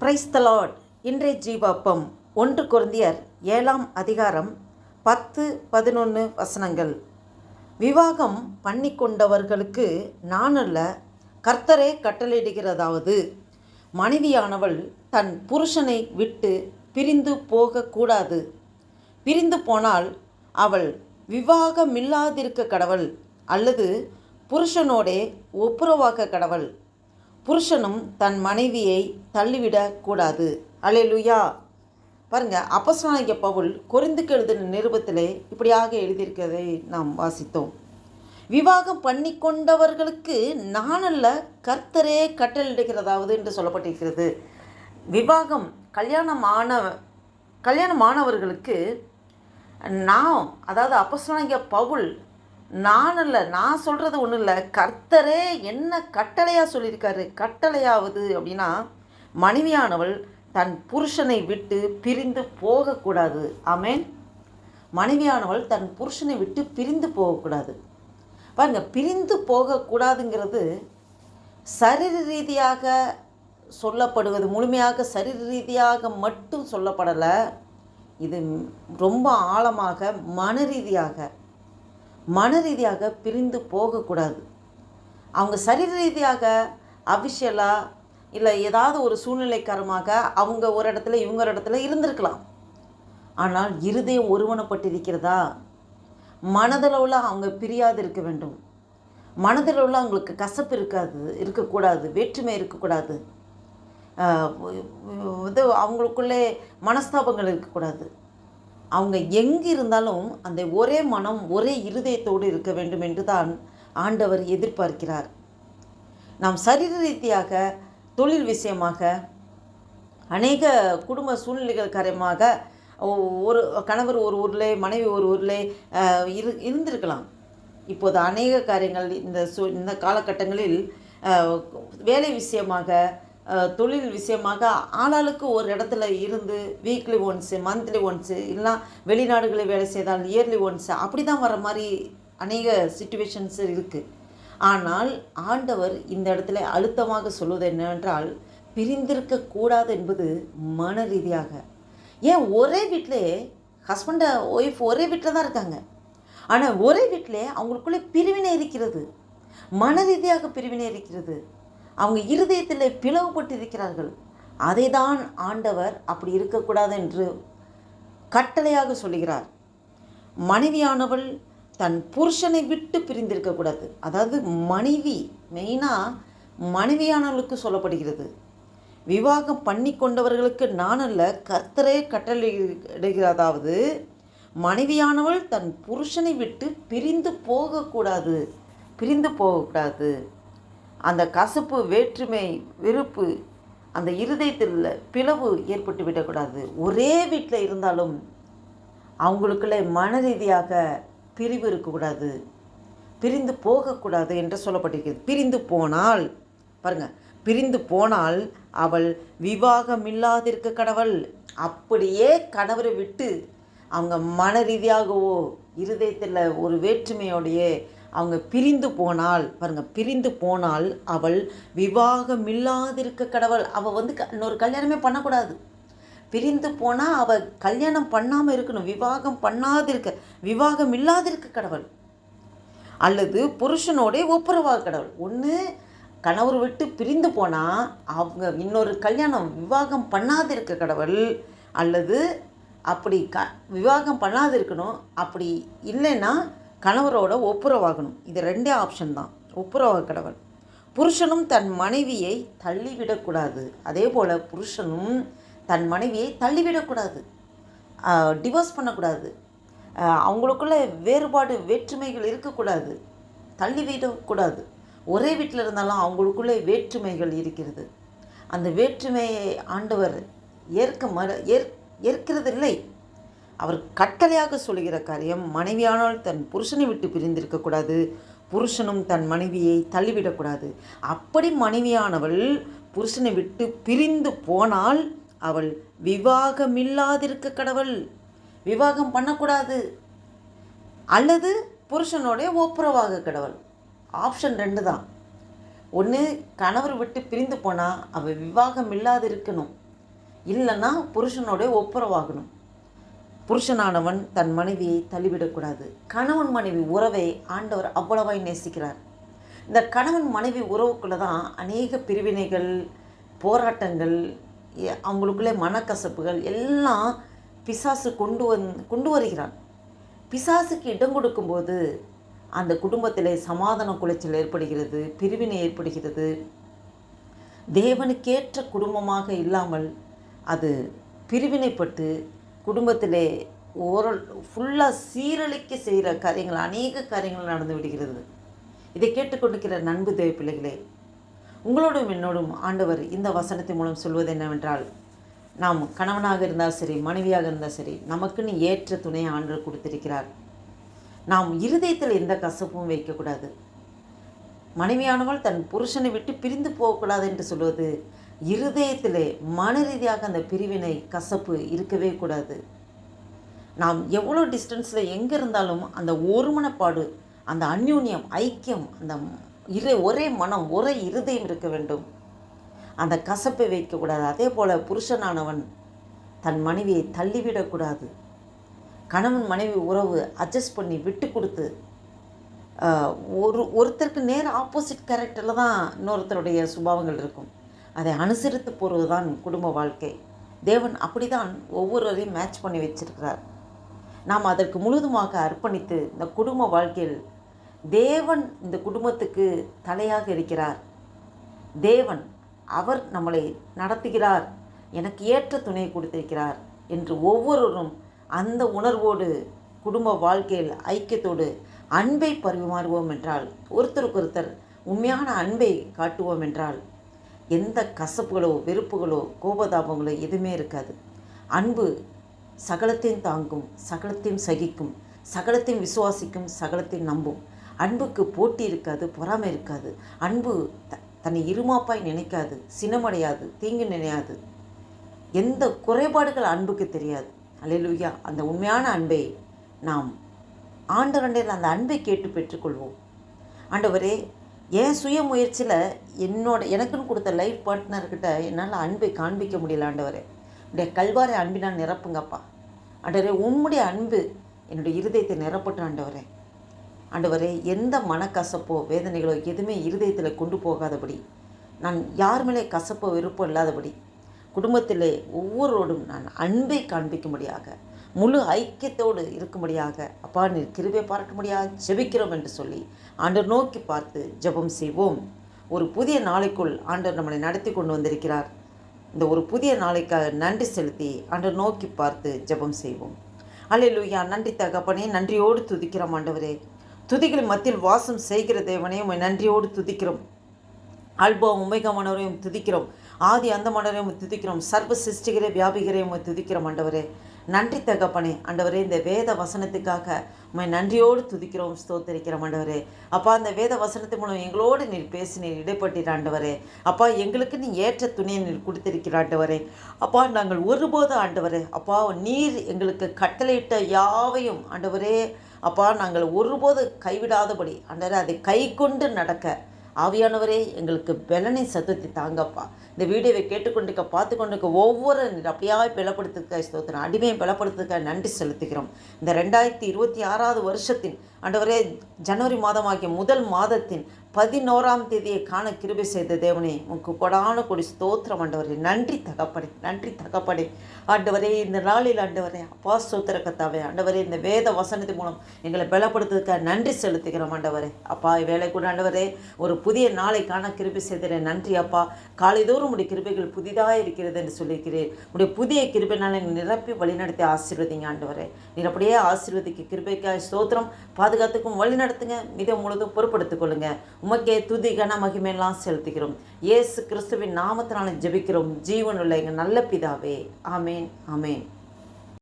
Praise the Lord. இன்றைய ஜீவாப்பம் 1 கொரிந்தியர் 7ஆம் அதிகாரம் 10-11 வசனங்கள். விவாகம் பண்ணிக்கொண்டவர்களுக்கு நானல்ல, கர்த்தரே கட்டளையிடுகிறதாவது, மனைவியானவள் தன் புருஷனை விட்டு பிரிந்து போகக்கூடாது. பிரிந்து போனால் அவள் விவாகமில்லாதிருக்க கடவள், அல்லது புருஷனோடே ஒப்புரவாக கடவள். புருஷனும் தன் மனைவியை தள்ளிவிடக்கூடாது. அல்லேலூயா. பாருங்கள், அப்போஸ்தலனாகிய பவுல் கொரிந்துக்கு எழுதின நிருபத்திலே இப்படியாக எழுதியிருக்கிறதை நாம் வாசித்தோம். விவாகம் பண்ணி கொண்டவர்களுக்கு நானல்ல, கர்த்தரே கட்டளையிடுகிறதாவது என்று சொல்லப்பட்டிருக்கிறது. விவாகம் கல்யாணமானவர்களுக்கு அதாவது அப்போஸ்தலனாகிய பவுல் நானல்ல, நான் சொல்கிறது ஒன்றும் இல்லை, கர்த்தரே என்ன கட்டளையாக சொல்லியிருக்காரு. கட்டளையாவது அப்படின்னா, மனைவியானவள் தன் புருஷனை விட்டு பிரிந்து போகக்கூடாது. ஆமேன். மனைவியானவள் தன் புருஷனை விட்டு பிரிந்து போகக்கூடாது. பாருங்கள், பிரிந்து போகக்கூடாதுங்கிறது சரீர ரீதியாக சொல்லப்படுவது, முழுமையாக சரீர ரீதியாக மட்டும் சொல்லப்படலை. இது ரொம்ப ஆழமாக மன ரீதியாக பிரிந்து போகக்கூடாது. அவங்க சரீர ரீதியாக அபிஷியலாக இல்லை ஏதாவது ஒரு சூழ்நிலைக்காரமாக அவங்க ஒரு இடத்துல இவங்க ஒரு இடத்துல இருந்திருக்கலாம். ஆனால் இருதயம் ஒருவனப்பட்டிருக்கிறதா? மனதளவில் அவங்க பிரியாது இருக்க வேண்டும். மனதளவில் அவங்களுக்கு கசப்பு இருக்கக்கூடாது, வேற்றுமை இருக்கக்கூடாது, அவங்களுக்குள்ளே மனஸ்தாபங்கள் இருக்கக்கூடாது. அவங்க எங்கே இருந்தாலும் அந்த ஒரே மனம், ஒரே இருதயத்தோடு இருக்க வேண்டும் என்று தான் ஆண்டவர் எதிர்பார்க்கிறார். நாம் சரீர ரீதியாக, தொழில் விஷயமாக, அநேக குடும்ப சூழ்நிலைகள் காரணமாக ஒரு கணவர் ஒரு ஊரில், மனைவி ஒரு ஊரில் இருந்திருக்கலாம். இப்போது அநேக காரியங்கள் இந்த காலகட்டங்களில் வேலை விஷயமாக, தொழில் விஷயமாக ஆளாளுக்கு ஒரு இடத்துல இருந்து வீக்லி ஒன்ஸு, மந்த்லி ஒன்ஸு, இல்லைனா வெளிநாடுகளில் வேலை செய்தால் இயர்லி ஒன்ஸு, அப்படி தான் வர மாதிரி அநேக சிச்சுவேஷன்ஸ் இருக்குது. ஆனால் ஆண்டவர் இந்த இடத்துல அழுத்தமாக சொல்வது என்னவென்றால், பிரிந்திருக்கக்கூடாது என்பது மன ரீதியாக. ஏன், ஒரே வீட்டிலே ஹஸ்பண்ட் ஒய்ஃப் ஒரே வீட்டில் தான் இருக்காங்க, ஆனால் ஒரே வீட்டிலே அவங்களுக்குள்ளே பிரிவினை இருக்கிறது, மன ரீதியாக பிரிவினை இருக்கிறது. அவங்க இருதயத்தில் பிளவுபட்டு இருக்கிறார்கள். அதை தான் ஆண்டவர் அப்படி இருக்கக்கூடாது என்று கட்டளையாக சொல்கிறார். மனைவியானவள் தன் புருஷனை விட்டு பிரிந்திருக்கக்கூடாது. அதாவது மனைவி, மெயினாக மனைவியானவளுக்கு சொல்லப்படுகிறது. விவாகம் பண்ணி கொண்டவர்களுக்கு நானல்ல, கர்த்தரே கட்டளையிடுகிறதாவது, மனைவியானவள் தன் புருஷனை விட்டு பிரிந்து போகக்கூடாது. அந்த கசப்பு, வேற்றுமை, வெறுப்பு, அந்த இருதயத்தில் பிளவு ஏற்பட்டு விடக்கூடாது. ஒரே வீட்டில் இருந்தாலும் அவங்களுக்குள்ளே மன ரீதியாக பிரிவு இருக்கக்கூடாது, பிரிந்து போகக்கூடாது என்று சொல்லப்பட்டிருக்கிறது. பிரிந்து போனால், பாருங்கள், பிரிந்து போனால் அவள் விவாகமில்லாதிருக்க கடவள். அப்படியே கணவரை விட்டு அவங்க மன ரீதியாகவோ இருதயத்தில் ஒரு வேற்றுமையோடையே அவங்க பிரிந்து போனால், பாருங்கள், பிரிந்து போனால் அவள் விவாகமில்லாதிருக்க கடவள். அவள் இன்னொரு கல்யாணமே பண்ணக்கூடாது. பிரிந்து போனால் அவள் கல்யாணம் பண்ணாமல் இருக்கணும், விவாகம் இல்லாதிருக்க கடவள், அல்லது புருஷனோடே ஒப்புரவாக கடவள். ஒன்று கணவர் விட்டு பிரிந்து போனால் அவங்க இன்னொரு கல்யாணம் விவாகம் பண்ணாதிருக்க கடவள், அல்லது அப்படி விவாகம் பண்ணாது இருக்கணும். அப்படி இல்லைன்னா கணவரோட ஒப்புரவாகணும். இது ரெண்டே ஆப்ஷன் தான். ஒப்புரவாக கடவள். புருஷனும் தன் மனைவியை தள்ளிவிடக்கூடாது. அதே போல் புருஷனும் தன் மனைவியை தள்ளிவிடக்கூடாது, டிவோர்ஸ் பண்ணக்கூடாது. அவங்களுக்குள்ள வேறுபாடு, வேற்றுமைகள் இருக்கக்கூடாது, தள்ளிவிடக்கூடாது. ஒரே வீட்டில் இருந்தாலும் அவங்களுக்குள்ளே வேற்றுமைகள் இருக்கிறது. அந்த வேற்றுமையை ஆண்டவர் ஏற்கிறதில்லை. அவர் கட்டளையாக சொல்கிற காரியம், மனைவியானால் தன் புருஷனை விட்டு பிரிந்திருக்கக்கூடாது, புருஷனும் தன் மனைவியை தள்ளிவிடக்கூடாது. அப்படி மனைவியானவள் புருஷனை விட்டு பிரிந்து போனால் அவள் விவாகமில்லாதிருக்க கடவள், விவாகம் பண்ணக்கூடாது, அல்லது புருஷனோடைய ஒப்புரவாக கடவள். ஆப்ஷன் 2 தான். ஒன்று, கணவர் விட்டு பிரிந்து போனால் அவள் விவாகம் இல்லாது இருக்கணும், இல்லைன்னா புருஷனோட ஒப்புரவாகணும். புருஷனானவன் தன் மனைவியை தள்ளிவிடக்கூடாது. கணவன் மனைவி உறவை ஆண்டவர் அவ்வளவாய் நேசிக்கிறார். இந்த கணவன் மனைவி உறவுக்குள்ளே தான் அநேக பிரிவினைகள், போராட்டங்கள், அவங்களுக்குள்ளே மனக்கசப்புகள் எல்லாம் பிசாசு கொண்டு வருகிறான். பிசாசுக்கு இடம் கொடுக்கும்போது அந்த குடும்பத்தில் சமாதான குலைச்சல் ஏற்படுகிறது, பிரிவினை ஏற்படுகிறது. தேவனுக்கேற்ற குடும்பமாக இல்லாமல் அது பிரிவினைப்பட்டு குடும்பத்திலே ஃபுல்லாக சீரழிக்க செய்கிற காரியங்கள், அநேக காரியங்கள் நடந்து விடுகிறது. இதை கேட்டுக்கொண்டிருக்கிற நண்பு தேவ பிள்ளைகளே, உங்களோடும் என்னோடும் ஆண்டவர் இந்த வசனத்தின் மூலம் சொல்வது என்னவென்றால், நாம் கணவனாக இருந்தால் சரி, மனைவியாக இருந்தால் சரி, நமக்குன்னு ஏற்ற துணையை ஆண்டவர் கொடுத்திருக்கிறார். நாம் இருதயத்தில் எந்த கசப்பும் வைக்கக்கூடாது. மனைவியானவள் தன் புருஷனை விட்டு பிரிந்து போகக்கூடாது என்று சொல்வது, இருதயத்திலே மன ரீதியாக அந்த பிரிவினை கசப்பு இருக்கவே கூடாது. நாம் எவ்வளோ டிஸ்டன்ஸில் எங்கே இருந்தாலும் அந்த ஒருமனப்பாடு, அந்த அந்யோன்யம், ஐக்கியம், அந்த ஒரே மனம், ஒரே இருதயம் இருக்க வேண்டும். அந்த கசப்பை வைக்கக்கூடாது. அதே போல் புருஷனானவன் தன் மனைவியை தள்ளிவிடக்கூடாது. கணவன் மனைவி உறவு அட்ஜஸ்ட் பண்ணி விட்டு கொடுத்து, ஒருத்தருக்கு நேர் ஆப்போசிட் கேரக்டரில் தான் இன்னொருத்தருடைய சுபாவங்கள் இருக்கும். அதை அனுசரித்து போகிறது தான் குடும்ப வாழ்க்கை. தேவன் அப்படி தான் ஒவ்வொருவரையும் மேட்ச் பண்ணி வச்சிருக்கிறார். நாம் அதற்கு முழுதுமாக அர்ப்பணித்து இந்த குடும்ப வாழ்க்கையில் தேவன் இந்த குடும்பத்துக்கு தலையாக இருக்கிறார். தேவன் அவர் நம்மளை நடத்துகிறார், எனக்கு ஏற்ற துணையை கொடுத்திருக்கிறார் என்று ஒவ்வொருவரும் அந்த உணர்வோடு குடும்ப வாழ்க்கையில் ஐக்கியத்தோடு அன்பை பரிமாறுவோம் என்றால், ஒருத்தருக்கொருத்தர் உண்மையான அன்பை காட்டுவோம் என்றால், எந்த கசப்புகளோ வெறுப்புகளோ கோபதாபங்களோ எதுவுமே இருக்காது. அன்பு சகலத்தையும் தாங்கும், சகலத்தையும் சகிக்கும், சகலத்தையும் விசுவாசிக்கும், சகலத்தையும் நம்பும். அன்புக்கு போட்டி இருக்காது, பொறாமை இருக்காது. அன்பு தன்னை இருமாப்பாய் நினைக்காது, சினமடையாது, தீங்கு நினையாது. எந்த குறைபாடுகள் அன்புக்கு தெரியாது. அல்லேலூயா. அந்த உண்மையான அன்பை நாம் ஆண்டவரிடம் அந்த அன்பை கேட்டு பெற்றுக்கொள்வோம். ஆண்டவரே, என் சுய முயற்சியில் எனக்குன்னு கொடுத்த லைஃப் பார்ட்னர்கிட்ட என்னால் அன்பை காண்பிக்க முடியல. ஆண்டவரே, உடைய கல்வாரை அன்பினால் நிரப்புங்கப்பா. ஆண்டவரே, உம்முடைய அன்பு என்னுடைய இருதயத்தை நிரப்பட்டும். ஆண்டவரே, எந்த மனக்கசப்போ வேதனைகளோ எதுவுமே இருதயத்தில் கொண்டு போகாதபடி, நான் யார் மேலே கசப்போ விருப்பம் இல்லாதபடி, குடும்பத்திலே ஒவ்வொருவரோடும் நான் அன்பை காண்பிக்கும்படியாக, முழு ஐக்கியத்தோடு இருக்கும்படியாக அப்பா நீர் கிருபை பாராட்டும்படியாக ஜெபிக்கிறோம் என்று சொல்லி ஆண்டவர் நோக்கி பார்த்து ஜெபம் செய்வோம். ஒரு புதிய நாளைக்குள் ஆண்டவர் நம்மளை நடத்தி கொண்டு வந்திருக்கிறார். இந்த ஒரு புதிய நாளைக்காக நன்றி செலுத்தி ஆண்டவர் நோக்கி பார்த்து ஜெபம் செய்வோம். அல்லேலூயா. நன்றி தகப்பனே, நன்றியோடு துதிக்கிறோம். ஆண்டவரே, துதிகளின் மத்தியில் வாசம் செய்கிற தேவனே, உம்மை நன்றியோடு துதிக்கிறோம். அல்பா உமைகமானவரையும் துதிக்கிறோம். ஆதி அந்த மன்னரையும் துதிக்கிறோம். சர்வ சிருஷ்டிகரே வியாபிகரையும் துதிக்கிறோம். ஆண்டவரே, நன்றி தகப்பனே. ஆண்டவரே, இந்த வேத வசனத்துக்காக உம்மை நன்றியோடு துதிக்கிறோம், ஸ்தோத்தரிக்கிறோம். ஆண்டவரே, அப்பா, அந்த வேத வசனத்தின் மூலம் எங்களோடு நீர் பேசி நீர் இடைப்பட்டீர். ஆண்டவரே, அப்பா, எங்களுக்கு நீ ஏற்ற துணியை நீர் கொடுத்திருக்கிற. ஆண்டவரே, அப்பா, நாங்கள் ஒருபோது ஆண்டவரே, அப்பா, நீர் எங்களுக்கு கட்டளையிட்ட யாவையும் ஆண்டவரே, அப்பா, நாங்கள் ஒருபோது கைவிடாதபடி ஆண்டவரே அதை கை கொண்டு நடக்க ஆவியானவரே எங்களுக்கு பலனை சத்தத்தை தாங்கப்பா. இந்த வீடியோவை கேட்டுக்கொண்டிருக்க பார்த்து கொண்டிருக்க ஒவ்வொரு அப்படியாய் பலப்படுத்துக்க ஸ்தோத்திரம், அடிமையை பலப்படுத்துக்க நன்றி செலுத்துகிறோம். இந்த 2026 வருஷத்தின் ஆண்டவரே ஜனவரி மாதமாகிய முதல் மாதத்தின் 11ஆம் தேதியை காண கிருபை செய்த தேவனே, உனக்கு கொடான கொடி ஸ்தோத்திரம். ஆண்டவரே, நன்றி தகப்படே, நன்றி தகப்படே. ஆண்டவரே, இந்த நாளில் ஆண்டவரே அப்பா ஸ்தோத்திர கத்தாவே, ஆண்டவரே, இந்த வேத வசனத்தின் மூலம் எங்களை பலப்படுத்துவதற்காக நன்றி செலுத்துகிறோம். ஆண்டவரே, அப்பா, வேலை கூட ஆண்டவரே ஒரு புதிய நாளை காண கிருபை செய்தேன். நன்றி அப்பா. காலைதோறும் உடைய கிருபைகள் புதிதாக இருக்கிறது என்று சொல்லியிருக்கிறேன். உடைய புதிய கிருபைனால நிரப்பி வழிநடத்தி ஆசீர்வதிங்க. ஆண்டவரே, நீர் அப்படியே ஆசீர்வதிக்க கிருபைக்காக ஸ்தோத்திரம். பாதுகாத்துக்கும் வழி நடத்துங்க. மிக முழுதும் பொறுப்படுத்திக் கொள்ளுங்க. உமக்கே துதி கன மகிமையெல்லாம் செலுத்துகிறோம். இயேசு கிறிஸ்துவின் நாமத்தினால ஜெபிக்கிறோம் ஜீவனுள்ள எங்கள் நல்ல பிதாவே. ஆமேன், ஆமேன்.